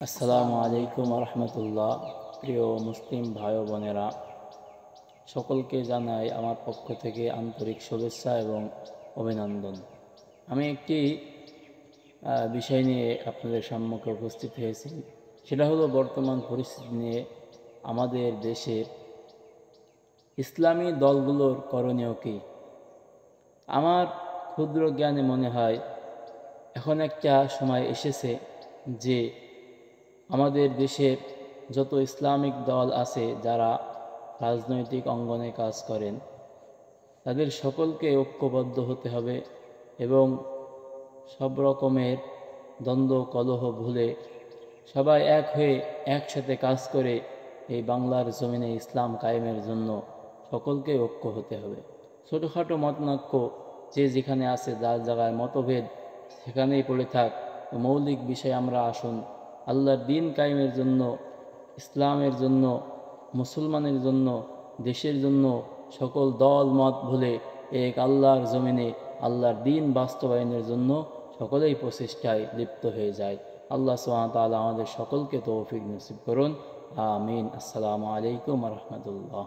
আসসালামু আলাইকুম রহমতুল্লাহ। প্রিয় মুসলিম ভাই ও বোনেরা, সকলকে জানাই আমার পক্ষ থেকে আন্তরিক শুভেচ্ছা এবং অভিনন্দন। আমি একটি বিষয় নিয়ে আপনাদের সম্মুখে উপস্থিত হয়েছি। সেটা হলো বর্তমান পরিস্থিতি নিয়ে আমাদের দেশের ইসলামী দলগুলোর করণীয় কী। আমার ক্ষুদ্র জ্ঞানে মনে হয় এখন একটা সময় এসেছে যে আমাদের দেশের যত ইসলামিক দল আছে যারা রাজনৈতিক অঙ্গনে কাজ করেন, তাদের সকলকে ঐক্যবদ্ধ হতে হবে এবং সব রকমের দ্বন্দ্ব কলহ ভুলে সবাই এক হয়ে একসাথে কাজ করে এই বাংলার জমিনে ইসলাম কায়েমের জন্য সকলকে ঐক্য হতে হবে। ছোটোখাটো মতনৈক্য যে যেখানে আছে, যার জায়গায় মতভেদ সেখানেই পড়ে থাক। মৌলিক বিষয় আমরা আসুন আল্লাহর দ্বীন কায়েমের জন্য, ইসলামের জন্য, মুসলমানের জন্য, দেশের জন্য সকল দল মত ভুলে এক আল্লাহর জমিনে আল্লাহর দ্বীন বাস্তবায়নের জন্য সকলেই প্রচেষ্টায় লিপ্ত হয়ে যায়। আল্লাহ সুবহানাহু ওয়া তাআলা আমাদের সকলকে তৌফিক নসিব করুন। আমিন। আসসালামু আলাইকুম ওয়া রাহমাতুল্লাহ।